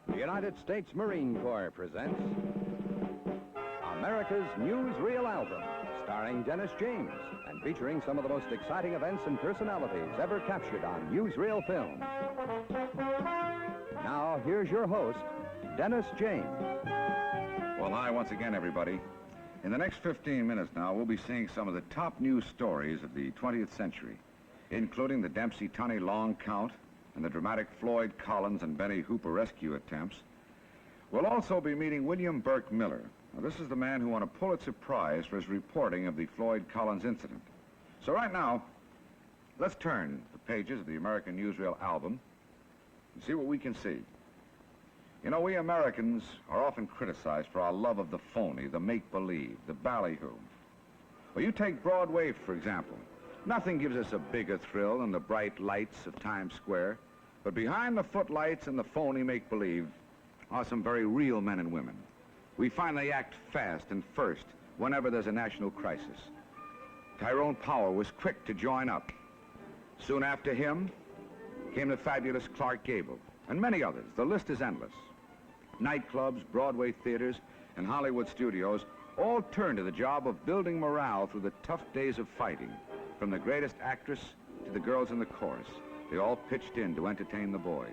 The United States Marine Corps presents America's Newsreel album, starring Dennis James and featuring some of the most exciting events and personalities ever captured on newsreel film. Now, here's your host, Dennis James. Well, hi once again, everybody. In the next 15 minutes now, we'll be seeing some of the top news stories of the 20th century, including the Dempsey-Tunney long count and the dramatic Floyd Collins and Benny Hooper rescue attempts. We'll also be meeting William Burke Miller. Now, this is the man who won a Pulitzer Prize for his reporting of the Floyd Collins incident. So right now, let's turn the pages of the American Newsreel album and see what we can see. You know, we Americans are often criticized for our love of the phony, the make-believe, the ballyhoo. Well, you take Broadway, for example. Nothing gives us a bigger thrill than the bright lights of Times Square. But behind the footlights and the phony make-believe are some very real men and women. We find they act fast and first whenever there's a national crisis. Tyrone Power was quick to join up. Soon after him came the fabulous Clark Gable, and many others. The list is endless. Nightclubs, Broadway theaters, and Hollywood studios all turned to the job of building morale through the tough days of fighting. From the greatest actress to the girls in the chorus, they all pitched in to entertain the boys.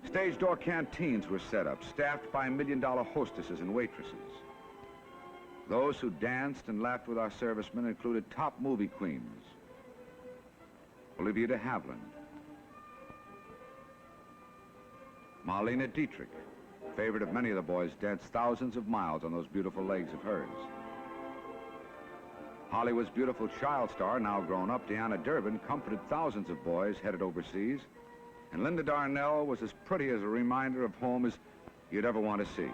Stage Door Canteens were set up, staffed by million-dollar hostesses and waitresses. Those who danced and laughed with our servicemen included top movie queens. Olivia de Havilland, Marlene Dietrich, favorite of many of the boys, danced thousands of miles on those beautiful legs of hers. Hollywood's beautiful child star, now grown up, Deanna Durbin, comforted thousands of boys headed overseas. And Linda Darnell was as pretty as a reminder of home as you'd ever want to see.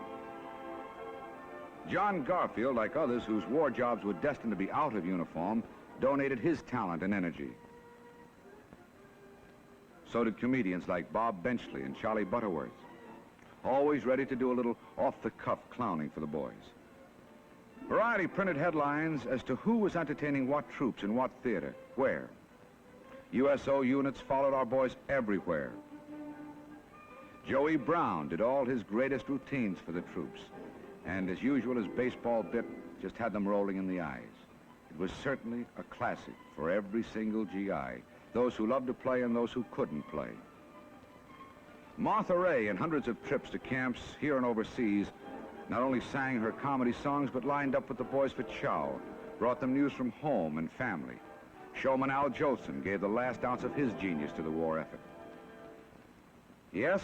John Garfield, like others whose war jobs were destined to be out of uniform, donated his talent and energy. So did comedians like Bob Benchley and Charlie Butterworth, always ready to do a little off-the-cuff clowning for the boys. Variety printed headlines as to who was entertaining what troops in what theater, where. USO units followed our boys everywhere. Joey Brown did all his greatest routines for the troops, and as usual, his baseball bit just had them rolling in the eyes. It was certainly a classic for every single GI, those who loved to play and those who couldn't play. Martha Raye, in hundreds of trips to camps here and overseas, not only sang her comedy songs, but lined up with the boys for chow, brought them news from home and family. Showman Al Jolson gave the last ounce of his genius to the war effort. Yes,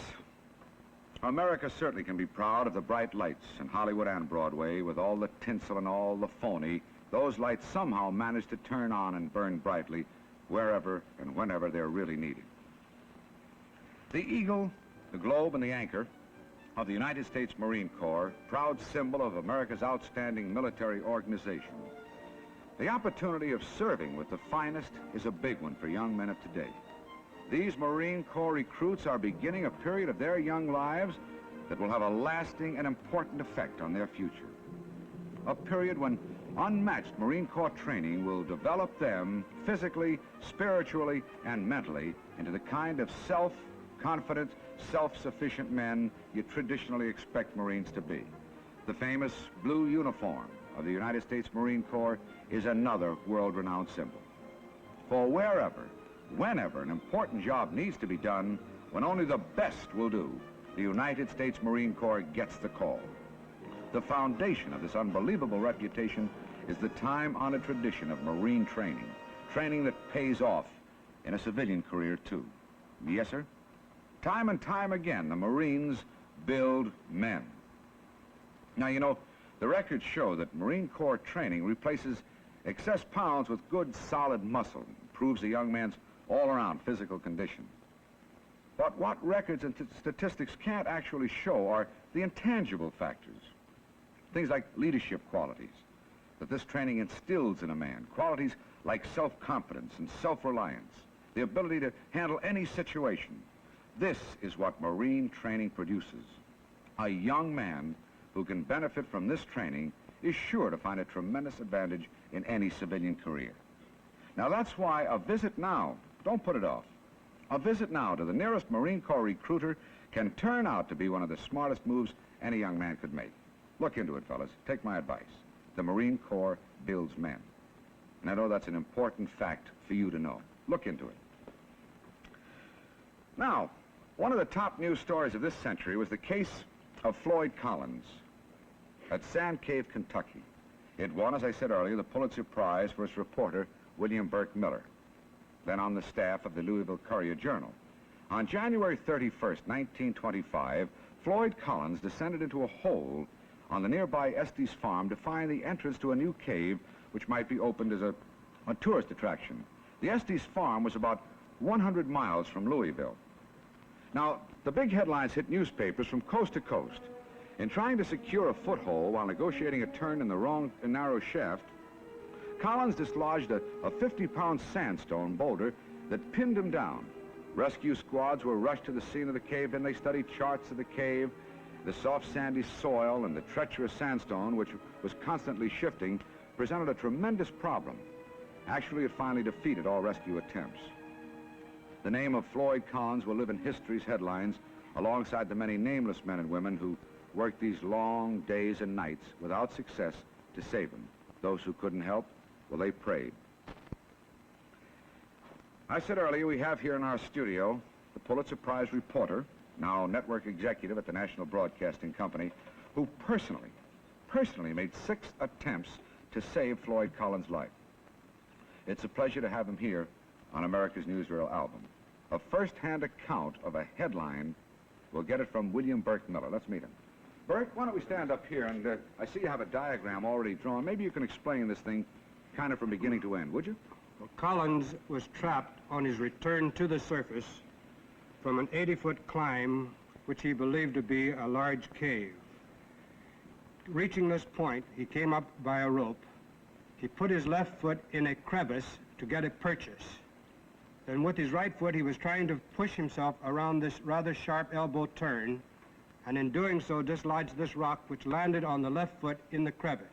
America certainly can be proud of the bright lights in Hollywood and Broadway. With all the tinsel and all the phony, those lights somehow manage to turn on and burn brightly wherever and whenever they're really needed. The eagle, the globe, and the anchor of the United States Marine Corps, proud symbol of America's outstanding military organization. The opportunity of serving with the finest is a big one for young men of today. These Marine Corps recruits are beginning a period of their young lives that will have a lasting and important effect on their future. A period when unmatched Marine Corps training will develop them physically, spiritually, and mentally into the kind of self-confident, self-sufficient men you traditionally expect Marines to be. The famous blue uniform of the United States Marine Corps is another world-renowned symbol. For wherever, whenever an important job needs to be done, when only the best will do, the United States Marine Corps gets the call. The foundation of this unbelievable reputation is the time-honored tradition of Marine training, training that pays off in a civilian career, too. Yes, sir? Time and time again, the Marines build men. Now, you know, the records show that Marine Corps training replaces excess pounds with good, solid muscle, improves a young man's all-around physical condition. But what records and statistics can't actually show are the intangible factors. Things like leadership qualities that this training instills in a man, qualities like self-confidence and self-reliance, the ability to handle any situation. This is what Marine training produces. A young man who can benefit from this training is sure to find a tremendous advantage in any civilian career. Now that's why a visit now, don't put it off, a visit now to the nearest Marine Corps recruiter can turn out to be one of the smartest moves any young man could make. Look into it, fellas. Take my advice. The Marine Corps builds men. And I know that's an important fact for you to know. Look into it. Now, one of the top news stories of this century was the case of Floyd Collins at Sand Cave, Kentucky. It won, as I said earlier, the Pulitzer Prize for its reporter, William Burke Miller, then on the staff of the Louisville Courier-Journal. On January 31st, 1925, Floyd Collins descended into a hole on the nearby Estes farm to find the entrance to a new cave which might be opened as a tourist attraction. The Estes farm was about 100 miles from Louisville. Now, the big headlines hit newspapers from coast to coast. In trying to secure a foothold while negotiating a turn in the wrong narrow shaft, Collins dislodged a 50-pound sandstone boulder that pinned him down. Rescue squads were rushed to the scene of the cave, and they studied charts of the cave. The soft sandy soil and the treacherous sandstone, which was constantly shifting, presented a tremendous problem. Actually, it finally defeated all rescue attempts. The name of Floyd Collins will live in history's headlines alongside the many nameless men and women who worked these long days and nights without success to save him. Those who couldn't help, well, they prayed. I said earlier, we have here in our studio the Pulitzer Prize reporter, now network executive at the National Broadcasting Company, who personally made 6 attempts to save Floyd Collins' life. It's a pleasure to have him here on America's Newsreel album. A first-hand account of a headline. We'll get it from William Burke Miller. Let's meet him. Burke, why don't we stand up here, and I see you have a diagram already drawn. Maybe you can explain this thing kind of from beginning to end, would you? Well, Collins was trapped on his return to the surface from an 80-foot climb, which he believed to be a large cave. Reaching this point, he came up by a rope. He put his left foot in a crevice to get a purchase. Then with his right foot, he was trying to push himself around this rather sharp elbow turn, and in doing so dislodged this rock, which landed on the left foot in the crevice.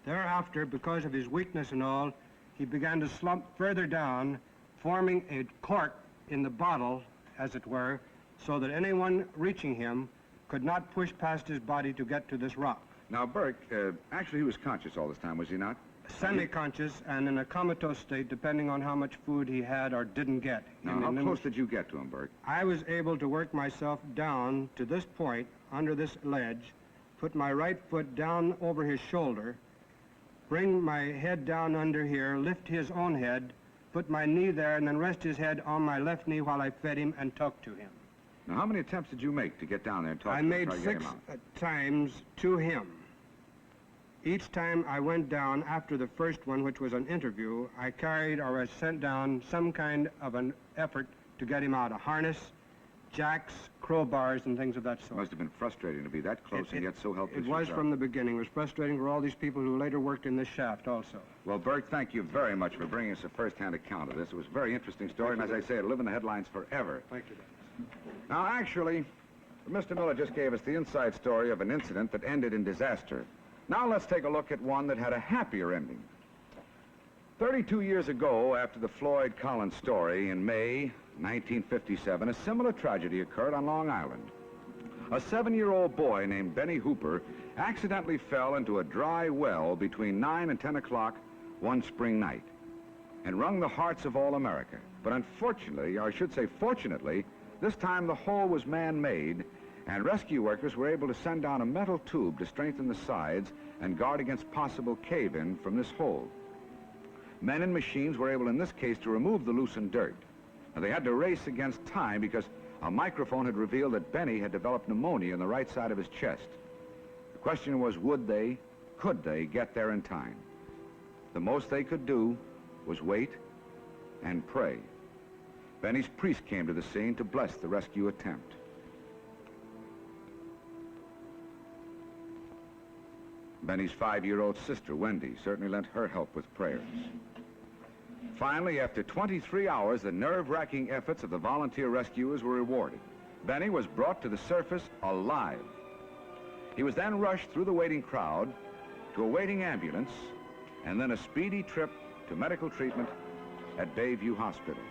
Thereafter, because of his weakness and all, he began to slump further down, forming a cork in the bottle, as it were, so that anyone reaching him could not push past his body to get to this rock. Now, Burke, actually he was conscious all this time, was he not? Semi-conscious and in a comatose state, depending on how much food he had or didn't get. Now, how close did you get to him, Burke? I was able to work myself down to this point, under this ledge, put my right foot down over his shoulder, bring my head down under here, lift his own head, put my knee there, and then rest his head on my left knee while I fed him and talked to him. Now, how many attempts did you make to get down there and talk to him? I made 6 times to him. Each time I went down after the first one, which was an interview, I carried or I sent down some kind of an effort to get him out. A harness, jacks, crowbars, and things of that sort. It must have been frustrating to be that close and yet so helpless. It was from the beginning. It was frustrating for all these people who later worked in this shaft also. Well, Burke, thank you very much for bringing us a first-hand account of this. It was a very interesting story, and as I say, it'll live in the headlines forever. Thank you. Now, actually, Mr. Miller just gave us the inside story of an incident that ended in disaster. Now let's take a look at one that had a happier ending. 32 years ago, after the Floyd Collins story, in May 1957, a similar tragedy occurred on Long Island. A 7-year-old boy named Benny Hooper accidentally fell into a dry well between 9 and 10 o'clock one spring night and wrung the hearts of all America. But unfortunately, or I should say fortunately, this time the hole was man-made, and rescue workers were able to send down a metal tube to strengthen the sides and guard against possible cave-in from this hole. Men and machines were able, in this case, to remove the loosened dirt. Now, they had to race against time because a microphone had revealed that Benny had developed pneumonia in the right side of his chest. The question was, could they get there in time? The most they could do was wait and pray. Benny's priest came to the scene to bless the rescue attempt. Benny's 5-year-old sister, Wendy, certainly lent her help with prayers. Finally, after 23 hours, the nerve-wracking efforts of the volunteer rescuers were rewarded. Benny was brought to the surface alive. He was then rushed through the waiting crowd to a waiting ambulance, and then a speedy trip to medical treatment at Bayview Hospital.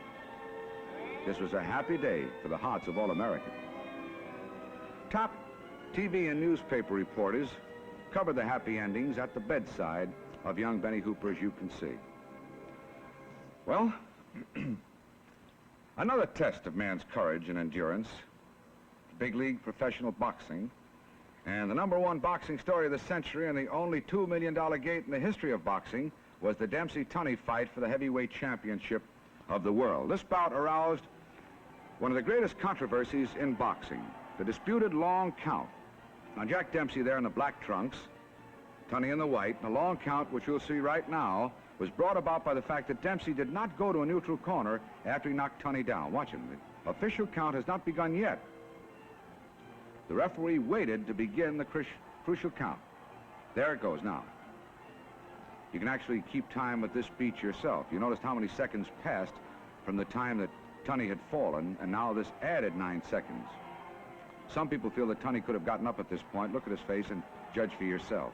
This was a happy day for the hearts of all Americans. Top TV and newspaper reporters covered the happy endings at the bedside of young Benny Hooper, as you can see. Well, another test of man's courage and endurance, big league professional boxing, and the #1 boxing story of the century and the only $2 million gate in the history of boxing was the Dempsey-Tunney fight for the heavyweight championship of the world. This bout aroused one of the greatest controversies in boxing, the disputed long count. Now, Jack Dempsey there in the black trunks, Tunney in the white, and the long count, which you'll see right now, was brought about by the fact that Dempsey did not go to a neutral corner after he knocked Tunney down. Watch him. The official count has not begun yet. The referee waited to begin the crucial count. There it goes now. You can actually keep time with this beat yourself. You noticed how many seconds passed from the time that Tunney had fallen, and now this added 9 seconds. Some people feel that Tunney could have gotten up at this point. Look at his face and judge for yourself.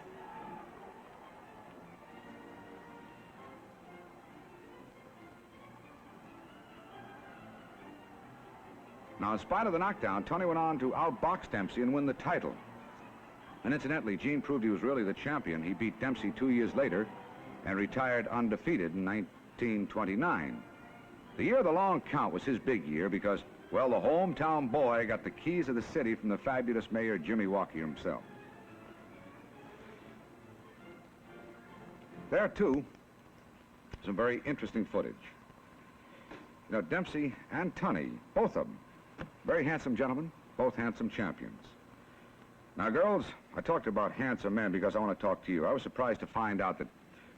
Now, in spite of the knockdown, Tunney went on to outbox Dempsey and win the title. And incidentally, Gene proved he was really the champion. He beat Dempsey 2 years later and retired undefeated in 1929. The year of the long count was his big year because, well, the hometown boy got the keys of the city from the fabulous mayor, Jimmy Walker himself. There, too, some very interesting footage. You know, Dempsey and Tunney, both of them, very handsome gentlemen, both handsome champions. Now, girls, I talked about handsome men because I want to talk to you. I was surprised to find out that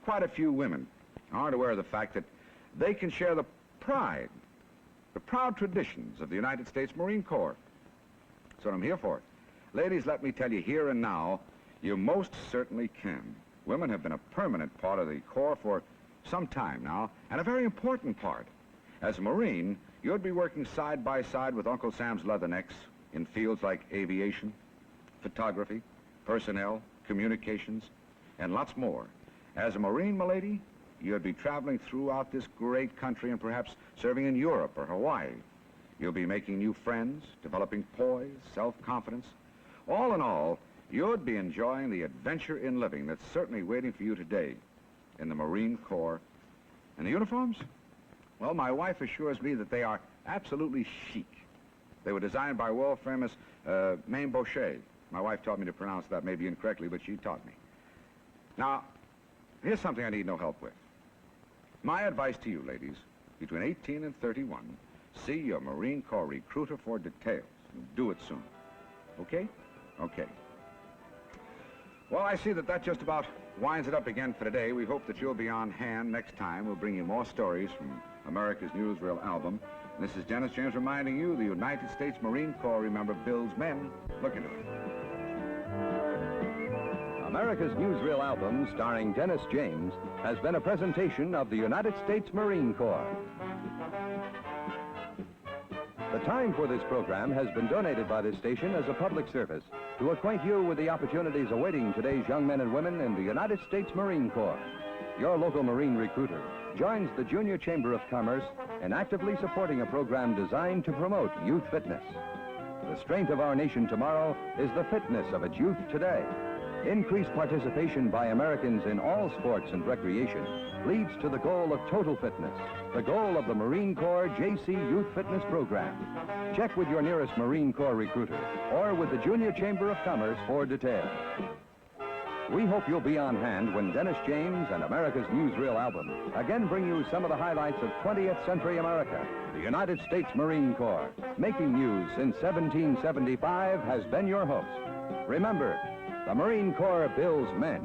quite a few women aren't aware of the fact that they can share the pride, the proud traditions of the United States Marine Corps. That's what I'm here for. Ladies, let me tell you here and now, you most certainly can. Women have been a permanent part of the Corps for some time now, and a very important part. As a Marine, you'd be working side by side with Uncle Sam's Leathernecks in fields like aviation, photography, personnel, communications, and lots more. As a Marine, my lady, you'd be traveling throughout this great country and perhaps serving in Europe or Hawaii. You'll be making new friends, developing poise, self-confidence. All in all, you'd be enjoying the adventure in living that's certainly waiting for you today in the Marine Corps. And the uniforms? Well, my wife assures me that they are absolutely chic. They were designed by world-famous Maine Boucher. My wife taught me to pronounce that maybe incorrectly, but she taught me. Now, here's something I need no help with. My advice to you, ladies, between 18 and 31, see your Marine Corps recruiter for details. Do it soon. Okay? Okay. Well, I see that just about winds it up again for today. We hope that you'll be on hand next time. We'll bring you more stories from America's Newsreel album. And this is Dennis James reminding you the United States Marine Corps, remember, builds men. Look into it. America's Newsreel album, starring Dennis James, has been a presentation of the United States Marine Corps. The time for this program has been donated by this station as a public service to acquaint you with the opportunities awaiting today's young men and women in the United States Marine Corps. Your local Marine recruiter joins the Junior Chamber of Commerce in actively supporting a program designed to promote youth fitness. The strength of our nation tomorrow is the fitness of its youth today. Increased participation by Americans in all sports and recreation leads to the goal of total fitness, the goal of the Marine Corps JC Youth Fitness Program. Check with your nearest Marine Corps recruiter or with the Junior Chamber of Commerce for details. We hope you'll be on hand when Dennis James and America's Newsreel album again bring you some of the highlights of 20th century America. The United States Marine Corps, making news since 1775, has been your host. Remember, the Marine Corps builds men.